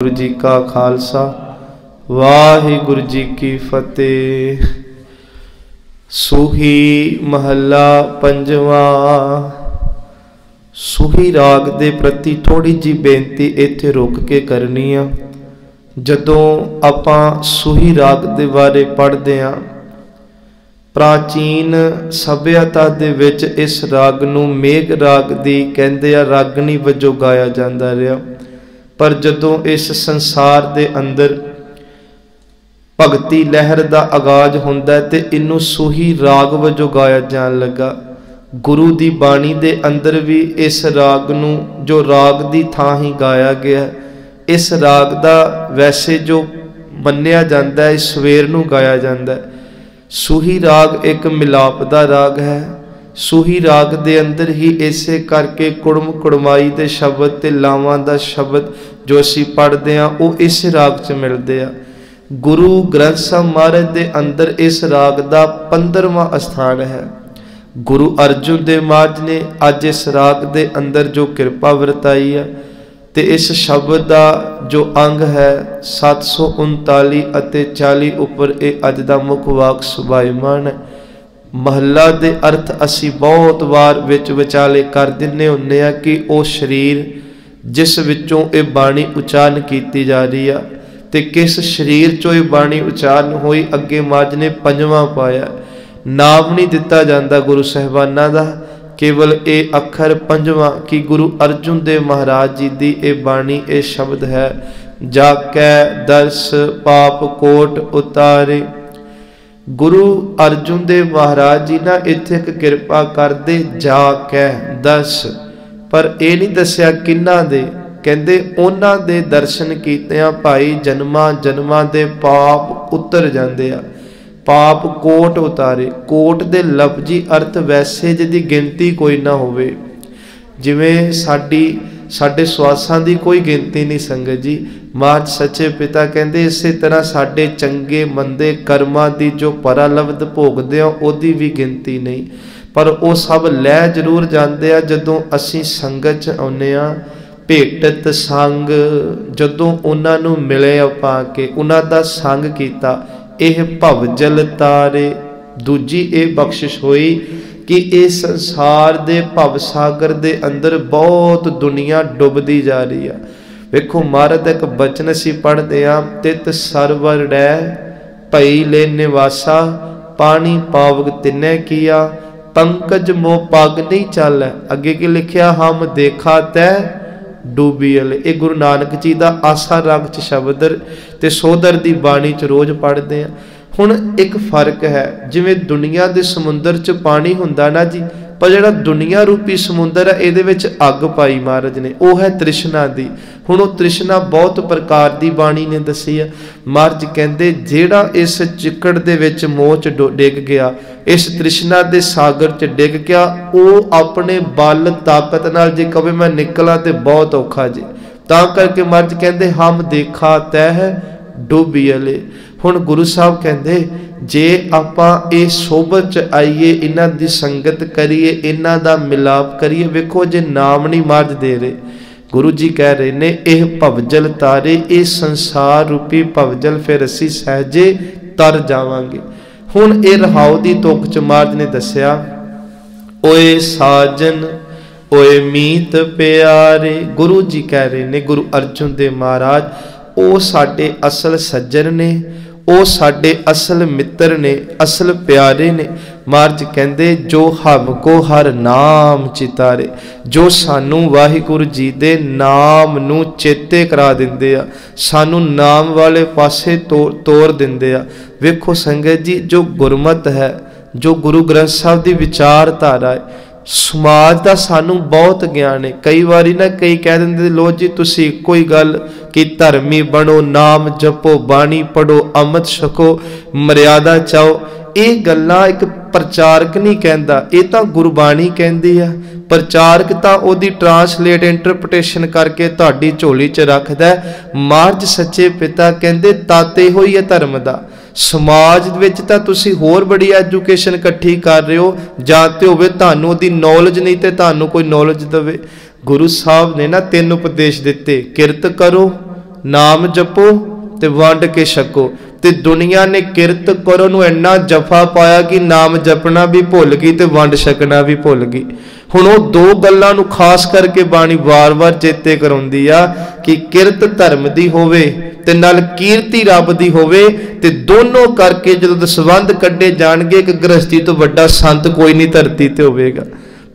गुरु जी का खालसा वाहिगुरु जी की फतेह। सूही महला पंजवा। सूही राग दे प्रति थोड़ी जी बेनती इत्थे रुक के करनी आ। जदों आपां सूही राग दे बारे पढ़दे आ, प्राचीन सभ्यता दे विच इस राग नूं मेघ राग दी कहंदे आ रागनी वजों गाया जांदा रहा। पर जदों इस संसार दे अंदर भगती लहर दा आगाज हुंदा है ते इनू सूही राग वजों गाया जान लगा। गुरु दी बाणी दे अंदर भी इस राग नू जो राग दी थां ही गाया गया है। इस राग दा वैसे जो मन्निया जाता है सवेर नू गाया जाता है। सूही राग एक मिलाप दा राग है। सूही राग दे अंदर ही इसे करके कुड़म कुड़माई दे शब्द ते लावां दा शब्द जो असी पढ़ते हैं वो इस राग च मिलते हैं। गुरु ग्रंथ साहिब महाराज दे अंदर इस राग दा 15वां स्थान है। गुरु अर्जुन देव महाराज ने अज इस राग दे अंदर जो कृपा वरताई है ते इस शब्द दा जो अंग है 739 अते 40 उपर ये अज दा मुख वाक सुभाईमान है। महला दे अर्थ असी बहुत वार विच विचाले कर दिने हुन्ने आ कि वो शरीर जिस विचों ये बाणी उचारण की जा रही है ते किस शरीर चों ये बाणी उचारण होई अगे महाराज ने 5वां पाया। नाम नहीं दिता जाता गुरु साहिबाना दा, केवल ये अखर 5वां कि गुरु अर्जुन देव महाराज जी दी ये बाणी ये शब्द है। जाकै दर्श पाप कोट उतारे। गुरु अर्जुन देव महाराज जी ना इत्थे एक कृपा करदे जाकै दर्श, पर यह नहीं दस्या किन्ना दे, कहंदे उन्हां दे दर्शन कीतियां भाई जन्मां जन्मां दे पाप उतर जांदे आ। पाप कोट उतारे। कोट दे लफ्जी अर्थ वैसे जिहदी गिनती कोई ना होवे, जिवें साडे स्वासां दी कोई गिनती नहीं संगत जी। महाराज सच्चे पिता कहंदे इसे तरह साडे चंगे मंदे कर्मां दी जो परालब्ध भोगदे आ ओदी भी गिनती नहीं, पर वो सब लै जरूर जाते हैं जदों असी संगत च आउंदे आ। भेटत संग जदों उन्हां नूं मिले आपां के उन्हां दा संग कीता, यह भवजल तारे। दूजी ये बख्शिश हुई कि इस संसार दे भवसागर दे अंदर बहुत दुनिया डुबदी जा रही है। वेखो महाराज एक बचन असी पढ़ते हैं, तित सरवर डै भई ले निवासा, पानी पावक तिन्ने किया, पंकज मोह पग नहीं चल। अगे की लिखिया हम देखा तै डूबीअल। ये गुरु नानक जी का आसा राग च शब्द ते सोदर दी बाणी च रोज पढ़ते हैं। हुण एक फर्क है, जिवें दुनिया दे समुंदर च पानी हुंदा ना जी, पर जिहड़ा दुनिया रूपी समुंदर है इहदे विच अग पाई महाराज ने, वो है तृष्णा दी। हुण वो तृष्णा बहुत प्रकार दी बाणी ने दसी है। महाराज कहंदे जिहड़ा इस चिकड़ दे विच मोह च डिग गया, इस तृष्णा दे सागर च डिग गया, वो अपने बल ताकत नाल जे कहे मैं निकला ते बहुत औखा जी। तां करके महाराज कहंदे हम देखा तह डूबीअले। हुण गुरु साहब कहंदे जे आपां इह सोबत च आईए, इन्हां दी संगत करिए, इन्हां दा मिलाप करिए, वेखो जे नाम नहीं महाराज दे रहे, गुरु जी कह रहे ने यह भवजल तारे, ये संसार रूपी भवजल फिर असी सहजे तर जावांगे। हुण ये रहाओ दी तुक च महाराज ने दस्या, ओए साजन ओए मीत प्यारे। गुरु जी कह रहे ने गुरु अर्जुन देव महाराज ओ साडे असल सज्जन ने, ओ साडे असल मित्र ने, असल प्यारे ने। महाराज कहंदे जो हमको हर नाम चितारे, जो सानू वाहिगुरु जी दे नाम नू चेते करा दिंदे आ, सानू नाम वाले पासे तोर दिंदे आ। वेखो संगत जी जो गुरमत है, जो गुरु ग्रंथ साहिब दी विचारधारा है, समाज का सानू बहुत ज्ञान है। कई बारी ना कई कह देंगे लो जी तुसी कोई गल कि धर्मी बनो, नाम जपो, बाणी पढ़ो, अमृत छको, मर्यादा चाहो। ये गल्लां एक प्रचारक नहीं कहता, ये तो गुरबाणी कहती है। प्रचारक तो ओदी ट्रांसलेट इंटरप्रटेशन करके तुहाडी झोली च रखदा। महाराज सच्चे पिता कहंदे ताते होई है धर्म दा। समाज विच तां तुसीं होर बड़ी एजुकेशन इकट्ठी कर रहे हो, जाते होवे तुहानूं ओदी नॉलेज नहीं ते तुहानूं कोई नॉलेज देवे। गुरु साहब ने ना 3 उपदेश दिते, किरत करो, नाम जपो ते वंड के छको। ते दुनिया ने किरत करो नूं इन्ना जफा पाया कि नाम जपना भी भुल गई ते वंड छकना भी भुल गई। हुण वो दो गल्लां नूं खास करके बाणी वार वार चेते कराउंदी आ कि किरत धर्म दी होवे ते नाल कीर्ति रब दी होवे, ते दोनों करके जदों दसवंध कड्ढे जाणगे कि गृहस्थी तो वड्डा संत कोई नहीं धरती ते होवेगा।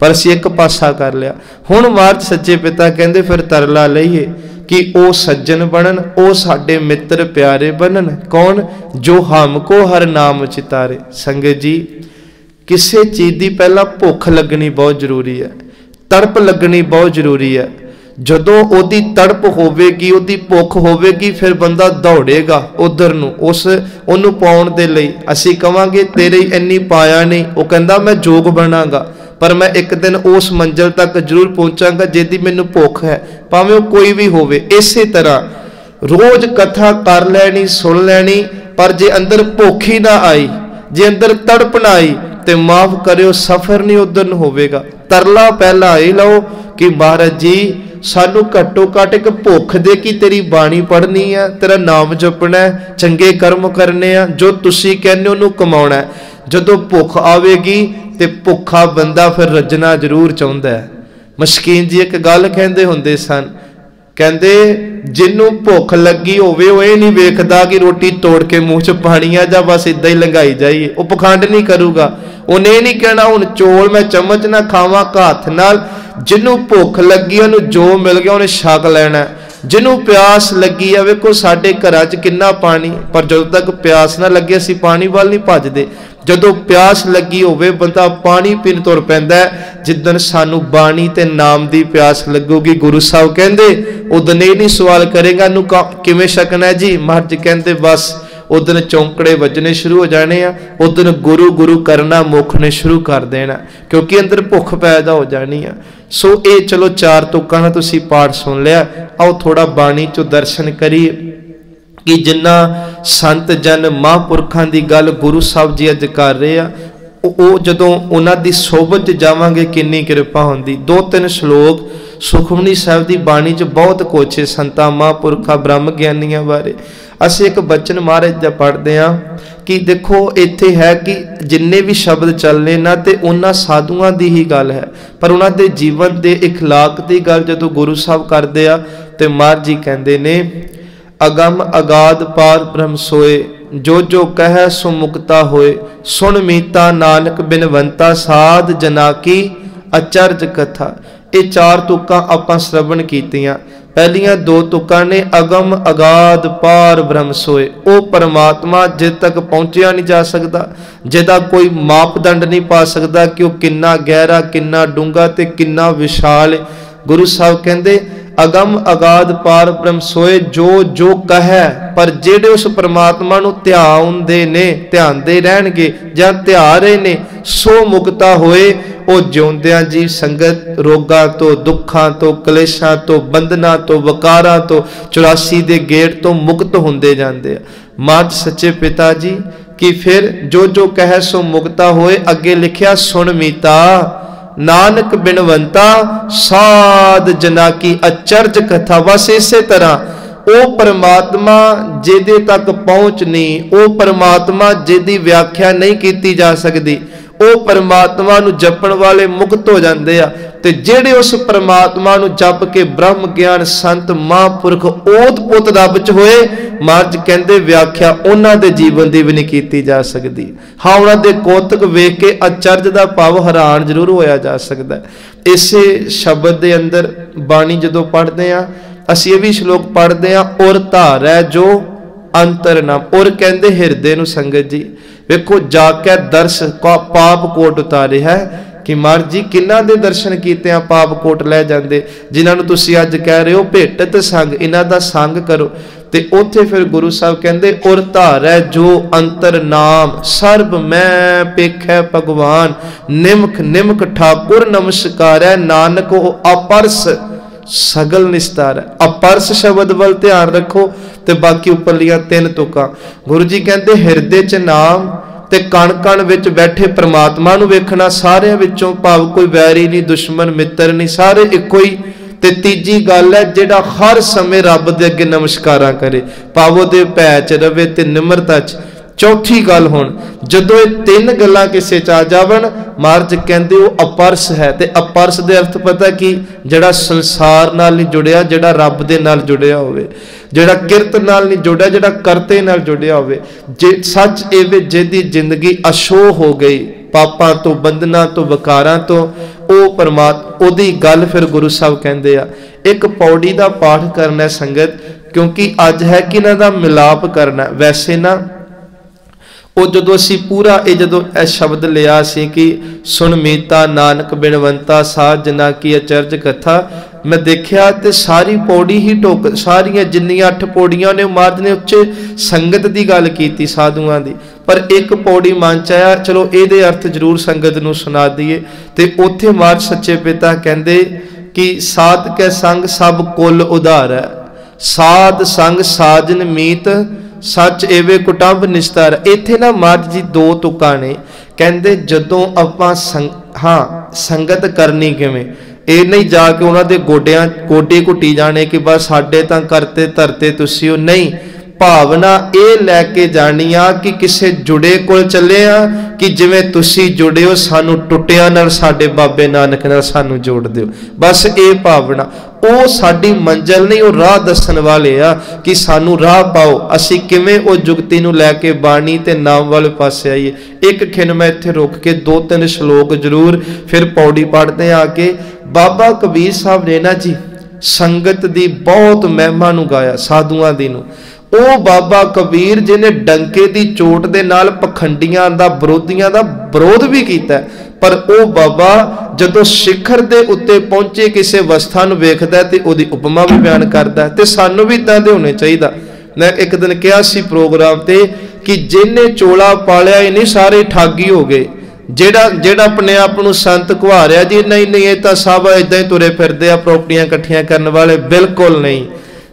पर असीं एक पासा कर लिया। हुण मार्च सच्चे पिता कहंदे फिर तरला लईए कि ओ सज्जन बनन, ओ साडे मित्र प्यारे बनन। कौन? जो हमको हर नाम चितारे। संगत जी, किसी चीज़ की पहला भुख लगनी बहुत जरूरी है, तड़प लगनी बहुत जरूरी है। जदों ओदी तड़प होवेगी, ओदी भुख होवेगी, फिर बंदा दौड़ेगा उधर नूं, उस ओनू पाउण दे लई। असीं कवांगे तेरे इन्नी पाया नहीं, वो कहंदा मैं जोग बनांगा, पर मैं एक दिन उस मंजिल तक जरूर पहुंचांगा जिहदी मैनूं भुख है, भावें कोई भी होवे। इसे तरह रोज कथा कर लैनी, सुन लैनी, पर जे अंदर भुख ही ना आई, जे अंदर तड़प ना आई, ते माफ करियो सफर नहीं उधर न होवेगा। तरला पहला ये लो कि महाराज जी सानू घट्टो घट एक भुख दे कि तेरी बाणी पढ़नी है, तेरा नाम जपना है, चंगे कर्म करने हैं, जो तुसी कहने उन्होंने कमाना है। जदों भुख आवेगी ते भुखा बंदा फिर रजना जरूर चाहुंदा है। मस्कीन जी एक गल कहंदे हुंदे सन, कहंदे जिन्नू भुख लगी होवे वो ये नहीं वेखदा कि रोटी तोड़ के मूँह च पानी आ, जां बस इदां ही लंघाई जाइए। वो पखंड नहीं करूगा, उन्हें नहीं कहना हुण चौल मैं चम्मच ना खावां हत्थ नाल। जिन्नू भुख लगी उन्हें जो मिल गया उन्हें छक लैना। जिन्नू प्यास लगी है, वेखो साडे घरां च किन्ना पानी, पर जदों तक प्यास ना लगे असीं पानी वाल नहीं भजदे। जदों प्यास लगी होवे बंदा पानी पीण तुर पैंदा है। जिद्दन सानू बाणी ते नाम दी प्यास लगूगी, गुरु साहब कहंदे उदन ये नहीं सवाल करेगा नू किवें छकना है जी। महाराज कहंदे बस उदन चौंकड़े वजने शुरू हो जाने आ, उदन गुरु गुरु करना मुखने शुरू कर देना, क्योंकि अंदर भुख पैदा हो जानी है। सो ये चलो चार तुकां नाल तुसीं पाठ सुन लिया। आओ थोड़ा बाणी चो दर्शन करिए कि जिन्ना संत जन महापुरखां दी गल गुरु साहब जी अज कर रहे आ, ਉਹ ਜਦੋਂ ਉਹਨਾਂ ਦੀ ਸੋਭਤ ਜਾਵਾਂਗੇ ਕਿੰਨੀ ਕਿਰਪਾ ਹੁੰਦੀ। दो तीन श्लोक सुखमनी साहब की बाणी च बहुत कुछ है संतां महापुरखां ब्रह्म ज्ञानियां बारे। ਅਸੀਂ एक बचन महाराज दा पढ़ते हैं कि देखो इत्थे है कि जिन्ने भी शब्द चलने ना ते उन्हां साधुआं दी ही गल है, पर उन्हां दे जीवन दे इखलाक दी गल जदों गुरु साहब करदे आ ते महाराज जी कहंदे ने अगम अगाध पार ब्रह्म सोए, जो जो कह सो मुक्ता होए, सुन मीता नानक बिनवंता साध जना की अचरज कथा। ये चार तुकां आपां श्रवण कीतियां। पहलियां दो तुकां ने अगम अगाध पार ब्रह्म सोए, वो परमात्मा जिद तक पहुंचिया नहीं जा सकता, जिहदा कोई मापदंड नहीं पा सकता कि वह किन्ना गहरा किन्ना डूंगा ते किन्ना विशाल। गुरु साहब कहंदे अगम अगाध पार ब्रह्म सोए, जो जो कह, पर जेड़े उस परमात्मा नूं ध्यानदे ने ध्यानदे रहणगे जां ध्या रहे ने सो मुक्ता होए। वो जिउंदियां जी संगत रोगां तो दुखां तो कलेशां तो बंधनां तो वकारां तो 84 दे गेट तो मुक्त हुंदे जांदे आ। मात सच्चे पिता जी कि फिर जो जो कह सो मुक्ता होए। अगे लिखिया सुन मीता नानक बिनवंता साध जना की अचरज कथा। बस इसे तरह ओ परमात्मा जिहदे तक पहुंच नहीं, ओ परमात्मा जिहदी व्याख्या नहीं की जा सकती, ओ परमात्मा नूं जपण वाले मुक्त हो जाते आ। ते जिहड़े उस परमात्मा नूं जप के ब्रह्म ज्ञान संत महापुरख ओत पुत रब च होए, महाराज कहंदे व्याख्या उन्हां दे जीवन दी भी नहीं की जा सकती। हाँ उन्हां दे कौतक वेख के अचरज दा भाव हैरान जरूर होया जा सकता है। इसे शब्द दे अंदर बाणी जदों पढ़दे आ असीं ये भी श्लोक पढ़ते हैं, उर धार है जो अंतर नाम। उर कहंदे हिरदे नूं संगत जी वेखो जाके दर्श पाप कोट उतारे है कि महाराज जी किन्हां दे दर्शन कीते आ पाप कोट लै जांदे, जिन्हां नूं तुसीं अज कह रहे हो भेटत संग, इन्हां दा संग करो। ते उत्थे फिर गुरु साहब कहंदे उर धार है जो अंतर नाम, सर्ब मैं पेखै भगवान, निमख निमख ठाकुर नमस्कार है, नानक ओ अपरस सगल निस्तार है। अपरस शब्द वल ध्यान रखो ते बाकी उपरलियां तीन तुकां। गुरु जी कहंदे हिरदे च नाम ते कण कण विच बैठे परमात्मा नूं वेखना, सारियां विचों भाव कोई वैरी नहीं दुश्मन मित्र नहीं, सारे इक्को ही। ते तीजी गल है जिहड़ा हर समय रब दे अगे नमस्कारा करे, पावो दे भै च रवे ते निमरता च। चौथी गल हुण जदों ये तीन गल्लां किसे च आ जावन, महाराज कहंदे वो अपरस है। ते अपरस दे अर्थ पता की, जिहड़ा संसार नाल नहीं जुड़िया, जिहड़ा रब दे नाल जुड़िया होवे, जिहड़ा किरत नाल नहीं जुड़िया, जिहड़ा करते नाल जुड़िया होवे। जे सच एवे जिहदी जिंदगी अशो हो गई, पापां तो, बंधनां तो, विकारां तो, ओ परमात्मा ओदी गल फिर गुरु साहब कहंदे आ। एक पौड़ी दा पाठ करना संगत, क्योंकि अज है कि इन्हां दा मिलाप करना। वैसे ना ਉਹ ਜਦੋਂ ਅਸੀਂ ਪੂਰਾ ਇਹ ਜਦੋਂ ਇਹ ਸ਼ਬਦ ਲਿਆ ਸੀ ਕਿ ਸੁਣ ਮੀਤਾ ਨਾਨਕ ਬਿਨਵੰਤਾ ਸਾਧ ਜਨਾ ਕੀ ਅਚਰਜ ਕਥਾ, मैं देखा तो सारी पौड़ी ही टोक, सारिया जिन्नियां 8 पौड़ियां ने महाराज ने उच्चे संगत की गल की साधुआं दी, पर एक पौड़ी मन च आया चलो ये अर्थ जरूर संगत नूं सुना दईए। तो उत्थे महाराज सच्चे पिता कहंदे कि साध कै संग सब कुल उधार है, साध संग साजन मीत सच एवे कुटंब निस्तार। इत्थे ना महाराज जी 2 तुकां ने, कहंदे जदों आपां हाँ संगत करनी किवें, ਇਹ नहीं जाके उन्होंने गोडियां गोडे घुटी जाने कि बस साडे तां करते धरते तुसी हो, नहीं भावना ये लैके जानी आ कि किसे जुड़े कोल चले आ कि जिवें तुसी जुड़े हो सानू टुटिया नाल साडे बाबे नानक नाल सानू जोड़ दिओ, बस ये भावना। वो साडी मंजिल नहीं, वो राह दसन वाले आ कि सानू राह पाओ, असी किवें वो जुगती नूं लैके बाणी ते नाम वाले पासे आईए। एक खिन मैं इत्थे रुक के 2-3 श्लोक जरूर फिर पौड़ी पढ़ते आके। बाबा कबीर साहब ने ना जी संगत दी बहुत महिमा नूं गाया, साधुआं दी नूं। ਉਹ ਬਾਬਾ ਕਬੀਰ ਜਿਹਨੇ ਡੰਕੇ ਦੀ ਚੋਟ ਦੇ ਨਾਲ ਪਖੰਡੀਆਂ ਦਾ ਵਿਰੋਧੀਆਂ ਦਾ ਵਿਰੋਧ ਵੀ ਕੀਤਾ, ਪਰ ਉਹ ਬਾਬਾ ਜਦੋਂ ਸਿਖਰ ਦੇ ਉੱਤੇ ਪਹੁੰਚੇ ਕਿਸੇ ਅਵਸਥਾ ਨੂੰ ਵੇਖਦਾ ਤੇ ਉਹਦੀ ਉਪਮਾ ਵੀ ਬਿਆਨ ਕਰਦਾ। ਤੇ ਸਾਨੂੰ ਵੀ ਇਦਾਂ ਦੇ ਹੋਣੇ ਚਾਹੀਦਾ। ਮੈਂ ਇੱਕ ਦਿਨ ਕਿਹਾ ਸੀ ਪ੍ਰੋਗਰਾਮ ਤੇ ਕਿ ਜਿਹਨੇ ਚੋਲਾ ਪਾਲਿਆ ਇਹ ਨਹੀਂ ਸਾਰੇ ਠਾਗੀ ਹੋ ਗਏ, ਜਿਹੜਾ ਆਪਣੇ ਆਪ ਨੂੰ ਸੰਤ ਘਵਾ ਰਿਹਾ ਜੀ ਨਹੀਂ ਨਹੀਂ ਇਹ ਤਾਂ ਸਭ ਇਦਾਂ ਹੀ ਤੁਰੇ ਫਿਰਦੇ ਆ ਪ੍ਰੋਪਰਟੀਆਂ ਇਕੱਠੀਆਂ ਕਰਨ ਵਾਲੇ, ਬਿਲਕੁਲ नहीं।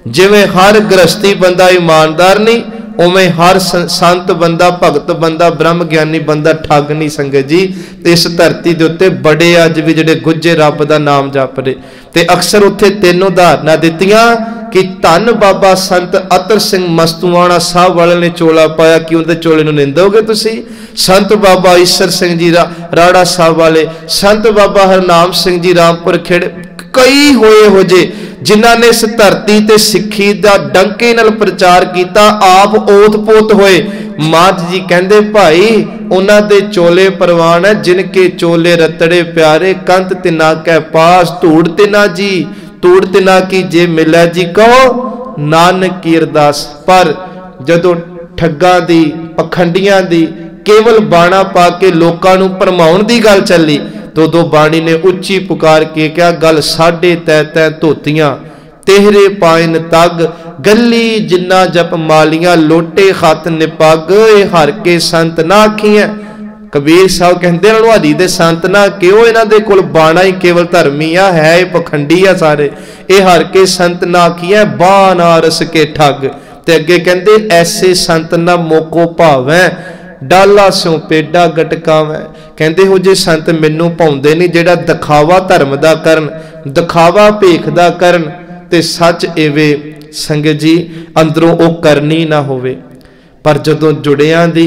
जिवें हर गृहस्थी बंदा ईमानदार नहीं, उवें हर संत बंदा भगत बंदा ब्रह्म ज्ञानी बंदा ठग नहीं। संगत जी इस धरती के उत्ते बड़े अज भी जिहड़े गुज्जे रब दा नाम जप रहे, ते अक्सर उत्थे 3 उदाहरणां दित्तियां कि धन बाबा संत अतर सिंह मस्तूआणा साहब वाले ने चोला पाया कि उनके चोले नूं निंदोगे तुसी। संत बाबा ईसर सिंह जी राड़ा साहब वाले, संत बाबा हरनाम सिंह जी रामपुर खेड़े, कई होए हो जे जिन्हां ने इस धरती ते सिक्खी दा डंके नाल प्रचार किया, आप ओत पोत होए। महाराज जी कहंदे भाई उन्हां दे चोले परवान है, जिनके चोले रतड़े प्यारे, कंत तिना कै पास धूड़ तिना जी, धूड़ तिना की जे मिलै जी कहो नानक की अरदास। पर जदों ठग्गां दी पखंडियां दी केवल बाणा पा के लोकां नूं भरमाउण दी गल चली, तो बाणी ने उच्ची पुकार के क्या गल साढ़े तै तै धोतियां तेहरे पाइन तग, गली जिन्ना जप मालियां लोटे खत निपग, हर के संत ना आखियां। कबीर साहब कहते हरी दे संत ना क्यों, इन्हां दे कोल बाणा ही केवल धर्मी आ, है पखंडी आ सारे, ये हर के संत ना आखियां बानारस के ठग। ते अगे कहते ऐसे संत ना मोको भावै, डाला स्यों पेडा गटकावै। कहते हो जे संत मैनू भाउंदे नहीं, जिहड़ा दिखावा धर्म दा करन, दिखावा भेख दा करन, ते सच एवे संगत जी अंदरों वो करनी ना होवे। पर जदों जुड़ियां दी,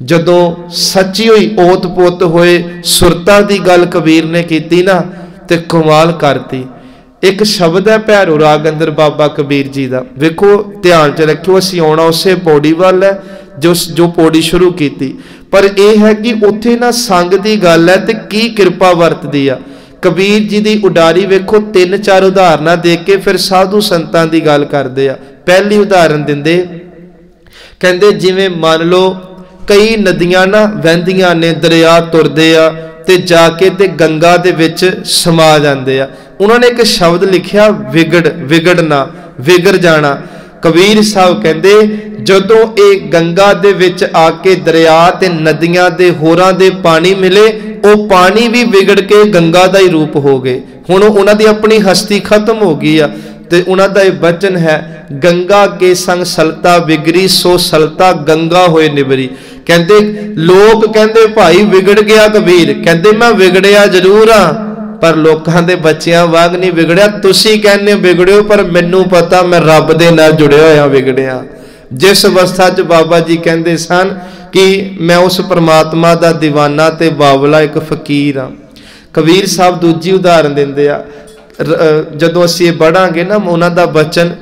जदों सच्ची हुई ओत पोत होए सुरतां दी गल कबीर ने कीती ना, ते कमाल करती। एक शब्द है भैरो राग अंदर बाबा कबीर जी का, वेखो ध्यान च रखियो, असीं आउणा उसे पौड़ी वाल है जो पौड़ी शुरू की, पर यह है कि उत्थे ना संग की गल है ते की कृपा वरतदी आ। कबीर जी की उडारी वेखो 3-4 उदाहरण दे के फिर साधु संतां की गल करदे आ। पहली उदाहरण दिंदे कहंदे जिवें मान लो कई नदियां ना वहंदियां ने, दरिया तुरदे आ ते जाके ते गंगा दे विच समा जांदे आ। उन्होंने एक शब्द लिखिया विगड़ना, विगड़ जाना। कबीर साहब कहंदे जदों ये गंगा दे विच आके दरिया ते नदियां दे होरां दे पानी मिले, वो पानी भी विगड़ के गंगा दा ही रूप हो गए। हुण उन्हां दी अपनी हस्ती खत्म हो गई आ, ते उन्हां दा वचन है गंगा के संग सलता विगरी, सो सलता गंगा होए निबरी। कहंदे लोग कहंदे भाई विगड़ गया कबीर, कहंदे मैं विगड़िया जरूर हाँ, पर लोकां दे बच्चियां वांग नहीं बिगड़िया। तुसी कहने बिगड़ियो, पर मैनू पता मैं रब दे नाल जुड़िया होया बिगड़िया। जिस अवस्था च बाबा जी कहते सन कि मैं उस परमात्मा दा दीवाना ते बावला एक फकीर हाँ। कबीर साहब दूजी उदाहरण देंदे आ, जदों असीं पढ़ांगे ना उन्हां दा बचन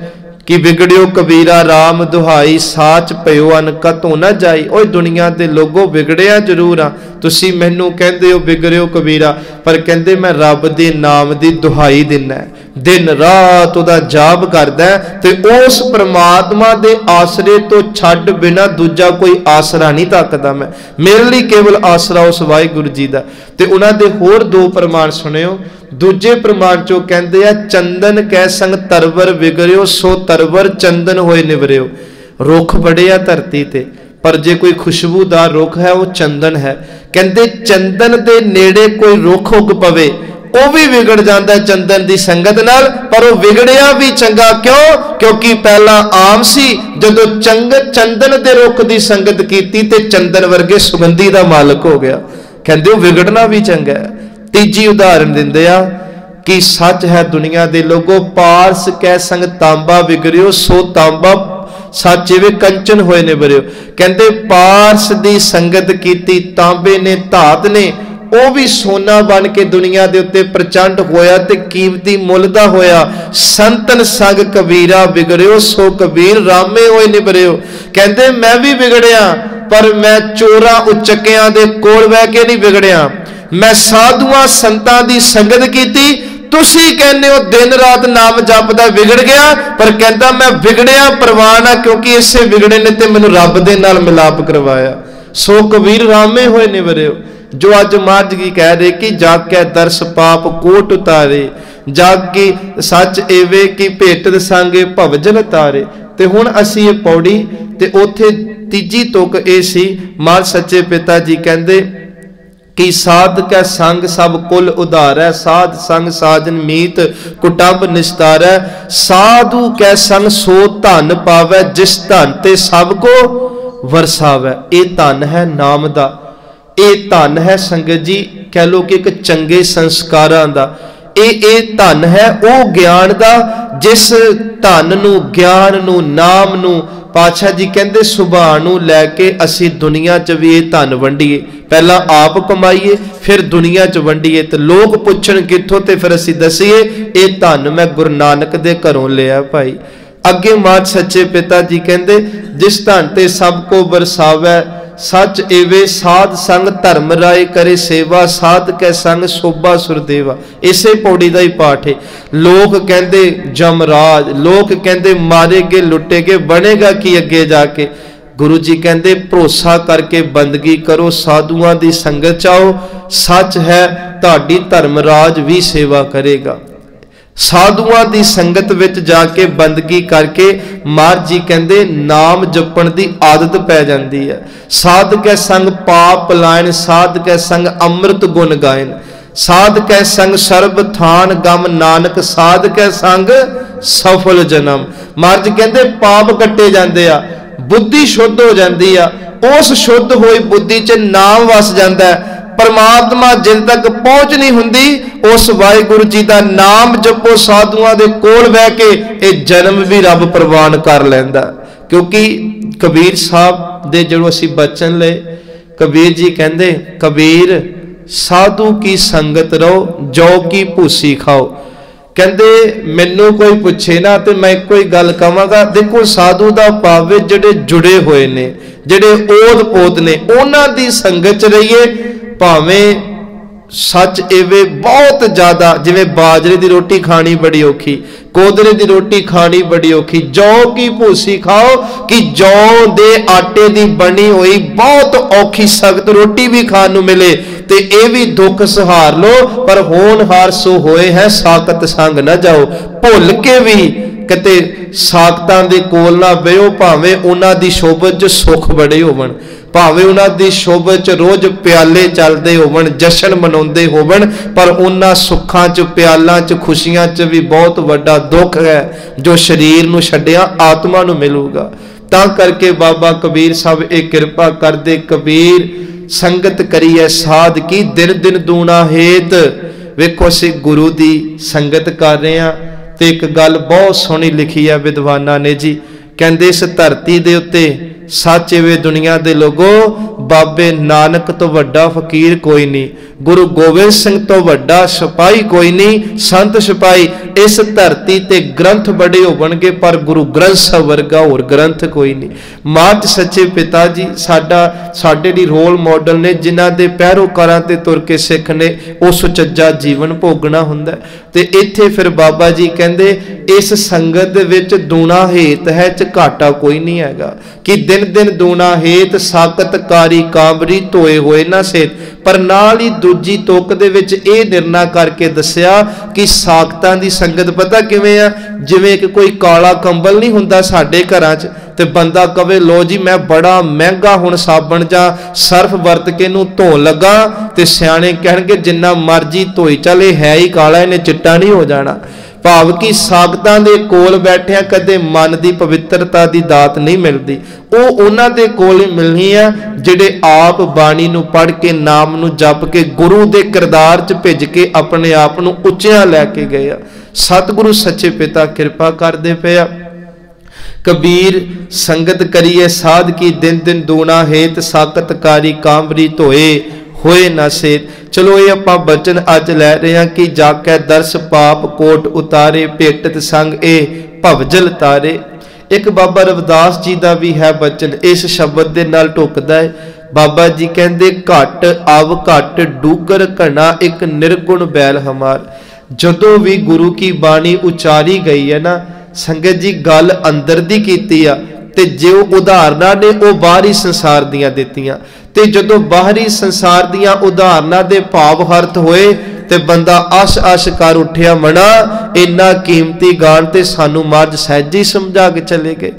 कि बिगड़ियो कबीरा राम दुहाई, साच पयो अनकत हो ना जाई। ओए दुनिया दे लोगो बिगड़िया जरूर हाँ, तुसी मैनू कहंदे हो बिगड़ियो कबीरा, पर कहंदे मैं रब दे नाम दी दुहाई दिना है, दिन रात उहदा जाप करदा है, ते उस परमात्मा दे आसरे तो छड्ड बिना दूजा कोई आसरा नहीं तकदा। मैं मेरे लिए केवल आसरा उस वाहिगुरू जी दा। ते उन्हां दे होर दो प्रमाण सुनियो। दूजे प्रमाण चो कहते हैं चंदन कै संग तरवर विगड़ियो, सो तरवर चंदन होए निवरियो। रुख बड़े आ धरती ते, पर जे कोई खुशबूदार रुख है वो चंदन है। कहते चंदन दे नेड़े कोई रुख उग पवे वो भी बिगड़ जाता है चंदन की संगत नाल, पर वो बिगड़िया भी चंगा। क्यों? क्योंकि पहला आम सी, जदों चंदन दे रुख की संगत की ते चंदन वर्गे सुगंधी का मालक हो गया। कहते वो बिगड़ना भी चंगा है। तीजी उदाहरण दिंदे आ कि सच है दुनिया दे लोगों, पारस कै संग तांबा बिगड़ियो, सो तांबा सच वे कंचन होए ने बरियो। कहते पारस दी संगत कीती तांबे ने धात ने, वो भी सोना बन के दुनिया दे उत्ते प्रचंड होया ते कीमती मुल दा होया। संतन संग कबीरा बिगड़ियो, सो कबीर रामे होए निबरियो। कहते मैं भी बिगड़िया, पर मैं चोरा उचकियां दे कोल बह के नहीं बिगड़िया, मैं साधुआं संतां दी संगत कीती। तुसी कहने हो दिन रात नाम जपदा बिगड़ गया, पर कहता मैं बिगड़िया परवान आ, क्योंकि इसे बिगड़े ने ते मैनू रब दे नाल मिलाप करवाया। सो कबीर रामे होए निवरियो। जो अज महाराज जी कह रहे कि जाग के दर्श पाप कोट उतारे, जाग की सच एवे कि भेट दसांगे भवजन तारे। ते हुण असीं ये पौड़ी ते उथे तीजी तुक ए सी, महाराज सच्चे पिता जी कहंदे कि साध कै संग सब कुल उधार है, साध संग साजन मीत कुटुंब निस्तार है। साधु कै संग सो धन पावै, जिस धन ते सब को वरसावै। ये धन है नाम दा, ये धन है संगत जी कह लो कि एक चंगे संस्कारां दा। ये धन है वो ज्ञान दा, जिस धन नू ज्ञान नू नाम नू पातशाह जी कहते सुभाण नू लैके असी दुनिया च भी ये धन वंडीए। पहला आप कमाईए फिर दुनिया च वंडीए, तो लोग पुछण कित्थों, ते फिर असी दसीए ये धन मैं गुरु नानक दे घरों लिया भाई। अगे मात सच्चे पिता जी कहते जिस धन ते सबको बरसावै, सच एवे साध संग धर्म राय करे सेवा, साध कै संग शोभा सुरदेवा। इसे पौड़ी का ही पाठ है। लोग कहते जमराज, लोग कहते मारे गए लुटे गए, बनेगा कि अगे जाके। गुरु जी कहते भरोसा करके बंदगी करो, साधुआं दी संगत चाओ, सच है ताड़ी धर्मराज भी सेवा करेगा। साधुआं दी संगत विच जाके बंदगी करके महाराज जी कहते नाम जपण दी आदत पै जाती है। साध कै संग पाप पलायन, साध कै संग अमृत गुण गायन, साध कै संग सर्ब थान गम नानक, साध कै संग सफल जन्म। महाराज जी कहते पाप कट्टे जाते आ, बुद्धि शुद्ध हो जाती आ, उस शुद्ध हुई बुद्धि च नाम वस जाता है। परमात्मा जिन तक पहुंच नहीं हुंदी, उस वाहिगुरु जी का नाम जपो साधुआं दे कोल बह के, ये जन्म भी रब प्रवान कर लैंदा। क्योंकि कबीर साहब दे जो असीं बचन ले, कबीर जी कहंदे कबीर साधु की संगत रहो, जौ की भूसी खाओ। कहंदे मैनू कोई पुछे ना तो मैं कोई गल कहांगा, देखो साधु दा भावे जिहड़े जुड़े हुए ने, जिहड़े ओत पोत ने, उन्हां दी संगत च रहिए। भावें सच एवे बहुत ज्यादा, जिवें बाजरे की रोटी खानी बड़ी औखी, कोदरे की रोटी खानी बड़ी औखी, जौ की भूसी खाओ कि जौ दे आटे की बनी हुई बहुत औखी सख्त रोटी भी खान नूं मिले, ते ये भी दुख सहार लो, पर होनहार सो होए है साकत संग न जाओ। भुल के भी किते साकतां दे कोल ना बहिओ, भावें उन्हां दी शोभत च सुख बड़े होवन, भावें उन्हां दी शोभत च रोज प्याले चलते होवन, जशन मनाउंदे होवन, पर उन्हां सुखां च प्यालां च खुशियां च भी बहुत वड्डा दुख है जो शरीर नूं छड्डिया आत्मा नूं मिलूगा। तां करके बाबा कबीर साहब ये किरपा करदे, कबीर संगत करिए साध की दिन दिन दूना हेत, वेखो असीं गुरु दी संगत कर रहे हैं तो एक गल बहुत सोहनी लिखी है विद्वाना ने जी, कहंदे इस धरती दे उत्ते सच वे दुनिया दे लोगो, बाबे नानक तो वड्डा फकीर कोई नहीं, गुरु गोबिंद सिंह तो वड्डा सिपाही कोई नहीं, संत सिपाही इस धरती ते ग्रंथ बड़े होवणगे पर गुरु ग्रंथ साहिब वर्गा होर ग्रंथ कोई नहीं। माच सच्चे पिता जी साडा साडे दी रोल मॉडल ने, जिन्हां दे पैरोकारां ते तुर के सिख ने वो सुचज्जा जीवन भोगना हुंदा ते इत्थे फिर बाबा जी कहंदे इस संगत दे विच दूना हेत है च घाटा कोई नहीं हैगा कि दिन दिन दूना हेत साकत कारी कामरी धोए होए ना सेत। पर नाल ही दूजी तुक दे विच ये निर्णय करके दस्या कि साकतां दी संगत पता किवें आ, जिवें कि कोई काला कंबल नहीं हुंदा साडे घरां च ते बंदा कवे लो जी मैं बड़ा महंगा हुण साबण जां सर्फ वरत के नूं धोण लगा ते सियाणे कहणगे जिन्ना मर्जी धोई चले है ही काला, इहने चिट्टा नहीं हो जाना। भाव कि सागतां दे कोल बैठिया कदे मन की पवित्रता की दात नहीं मिलती, वो उन्हां दे कोल ही मिलनी है जिहड़े आप बाणी नूं पढ़ के नाम नूं जप के गुरु दे किरदार च भिज के अपने आप नूं उच्चियां लैके गए। सतगुरु सच्चे पिता कृपा करदे पे आ। कबीर संगत करिए साध की दिन दिन दूना हेत साकत कारी कामरी धोए होए ना सेत। चलो ये आपां बचन अज लै रहे हैं कि जाकै दर्श पाप कोट उतारे भेटत संग ए भवजल तारे। एक बाबा रविदास जी का भी है बचन इस शब्द दे नाल टुकदा है। बाबा जी कहंदे घट आव घट डूगर घना एक निर्गुण बैल हमार। जदों भी गुरु की बाणी उचारी गई है ना संगत जी गल अंदर दी कीती आ ते जो उदाहरणा ने वो बाहरी संसार दियां दित्तियां ते जदों बाहरी संसार दियां उदाहरणा दे भाव अर्थ होए ते बंदा आश आश कर उठिया मना इन्ना कीमती गान ते सानू मज सहज ही समझा के चले गए।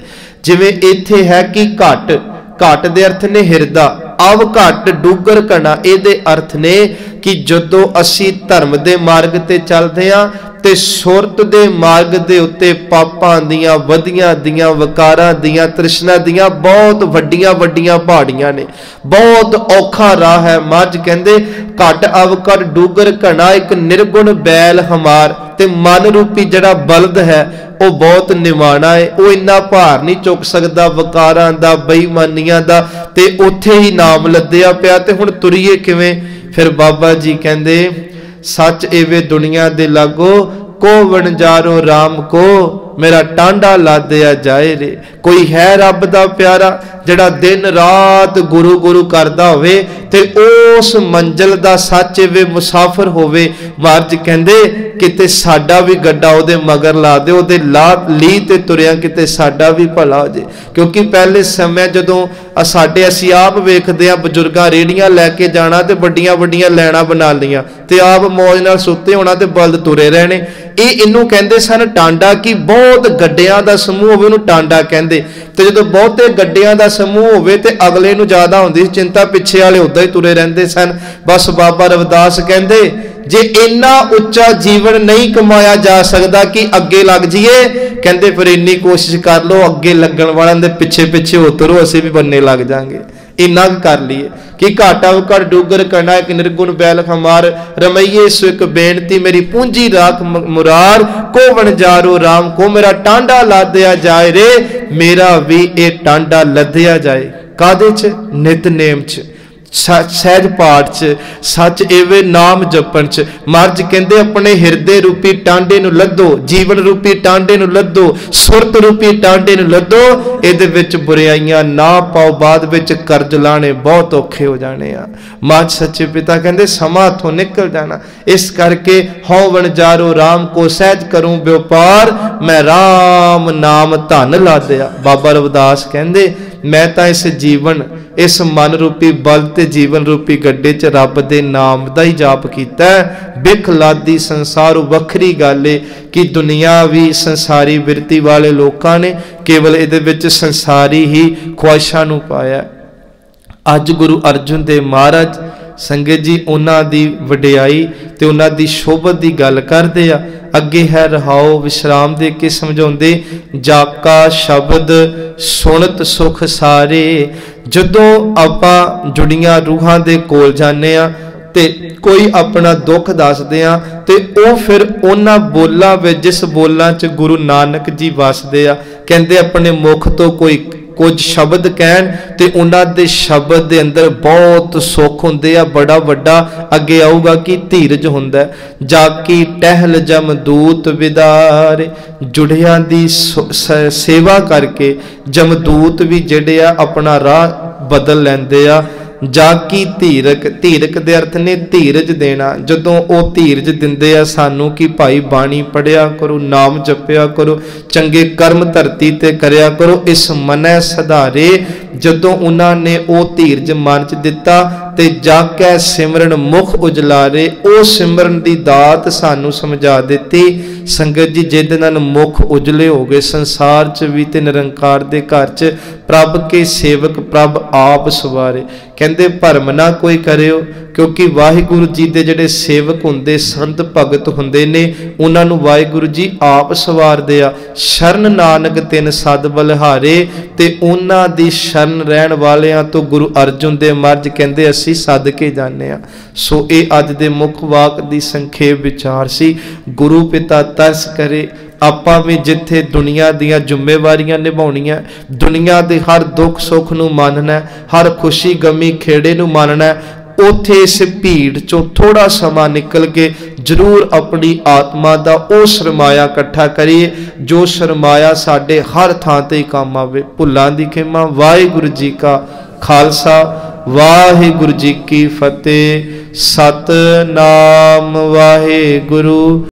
जिवें इत्थे है कि घट घट दे अर्थ ने हिरदा, आव घट डूगर घना इहदे अर्थ ने कि जदों असी धर्म दे मार्ग ते चलदे हां ते सुरत दे मार्ग दे उत्ते पापां दियां वधियां दियां वकारां दियां तृष्णा दियां बहुत वड्डियां वड्डियां पहाड़ियां ने, बहुत औखा राह है। मज कहंदे घट आव घट डूगर घना एक निर्गुण बैल हमार ते मन रूपी जड़ा बलद है वो बहुत निमाना है, वो इन्ना भार नहीं चुक सकता वकारां दा बेईमानियां दा ते उत्थे ही नाम लद्दिया पिया ते हुण तुरीए किवें। फिर बाबा जी कहंदे सच एवे दुनिया दे लागो को वणजारो राम को मेरा टांडा लादिया जाए रे। कोई है रब दा प्यारा जड़ा दिन रात गुरु गुरु करदा होवे ते उस मंजिल दा सच वे मुसाफिर होवे। महाराज कहंदे किते साडा भी गड्डा ओदे मगर ला दे, ओदे ला ली ते तुरिया किते साडा भी भला हो जाए। क्योंकि पहले समय जदों साडे असीं आप वेखदे आ बजुर्गां रेड़ियां लैके जाना ते वड्डियां वड्डियां लैना बना लियां ते आप मौज नाल सुत्ते होना ते बलद तुरे रहने। इनू कहंदे सन टांडा कि बहुत गड्डियां दा समूह होवे उहनूं टांडा कहंदे ते जदों बहुते गड्डियां दा समूह होवे ते अगले नूं ज़्यादा हुंदी चिंता, पिछे वाले उदां ही तुरे रहिंदे सन। बस बाबा रविदास कहंदे जे इन्ना उच्चा जीवन नहीं कमाया जा सकता कि अगे लग जाइए, कहंदे फिर इन्नी कोशिश कर लो अगे लगन वालों दे पिछे पिछे उतरो असीं भी बनने लग जाएंगे। इन्ना कर लीए कि घाटा घट डूगर करना एक निर्गुण बैल हमार रमैये सो एक बेनती मेरी पूंजी राख मुरार को वणजारो राम को मेरा टांडा लादिया जाए रे। मेरा भी ये टांडा लदिया जाए कादे च नितनेम च सहज पाठ च सच एवे नाम जपन च। महाराज कहंदे अपने हिरदे रूपी टांडे नूं लद्दो, जीवन रूपी टांडे नूं लद्दो, सुरत रूपी टांडे नूं लद्दो, इहदे विच बुराइयां ना पाओ, बाद विच कर्ज लाने बहुत औखे हो जाने आ। महाराज सच्चे पिता कहंदे समा हथों निकल जाना। इस करके हौ वणजारो राम को सहज करूं व्यापार मैं राम नाम धन लादिया। बाबा रविदास कहंदे मैं तां इस जीवन इस मन रूपी बल ते जीवन रूपी गड्डे च रब दे नाम दा ही जाप कीता। बिख लादी संसार वखरी गल है कि दुनिया भी संसारी बिरती वाले लोकां ने केवल इहदे विच संसारी ही ख्वाहिशां नूं पाया। अज गुरु अर्जुन देव महाराज संगत जी उन्हां दी वडियाई ते उन्हां दी शोभत दी गल करदे आ। अगे है रहाओ विश्राम दे के समझाउंदे जाका शब्द सुनत सुख सारे। जदों आपां जुड़ियां रूहां दे कोल जाने आ ते कोई अपना दुख दसदे आ ते ओ फिर उन्हां बोलां विच जिस बोलां च गुरु नानक जी वसदे आ, कहंदे अपने मुख तो कोई कुछ शब्द कहन ते उन्हां दे शब्द दे अंदर बहुत सुख हुंदे आ, बड़ा वड्डा अगे आऊगा कि धीरज हुंदा है। जाकी टहल जमदूत विदारे, जुड़ियां दी सेवा करके जमदूत भी जिहड़े आ अपना राह बदल लैंदे आ। जाकी धीरक, धीरक दे अर्थ ने धीरज देना। जदों वो धीरज दिंदे आ सानू कि भाई बाणी पढ़िया करो, नाम जपिया करो, चंगे कर्म धरती ते करया करो, इस मनै सधारे। जदों उन्होंने वो धीरज मन च दिता ते जाकै सिमरन मुख उजलारे, ओ सिमरन दी दात सानू समझा दिती। संगत जी जिद नाल मुख उजले हो गए संसार च भी ते निरंकार दे घर च प्रभ के सेवक प्रभ आप सवारे। कहंदे भरम ना कोई करियो, क्योंकि वाहिगुरु जी दे जिहड़े सेवक हुंदे संत भगत हुंदे ने उन्हां नूं वाहिगुरु जी आप सवारदे आ। शरण नानक तिन सद बलिहारे, ते उन्हां दी शरण रहण वालियां तो गुरु अर्जुन दे मर्ज कहंदे असीं सद के जाने आ। सो ये अज दे मुख वाक दी संखेप विचार सी। गुरु पिता तरस करे आपां भी जिथे दुनिया दियां जिम्मेवारियां निभाउणियां, दुनिया दे हर दुख सुख नूं मानना, हर खुशी गमी खेड़े नूं मानना, उथे इस भीड़ चों थोड़ा समा निकल के जरूर अपनी आत्मा दा ओ सरमाया इकट्ठा करिए जो सरमाया साडे हर थां ते काम आवे। भुल्लां दी खेमा। वाहिगुरु जी का खालसा, वाहिगुरु जी की फतेह। सतनाम वाहिगुरु।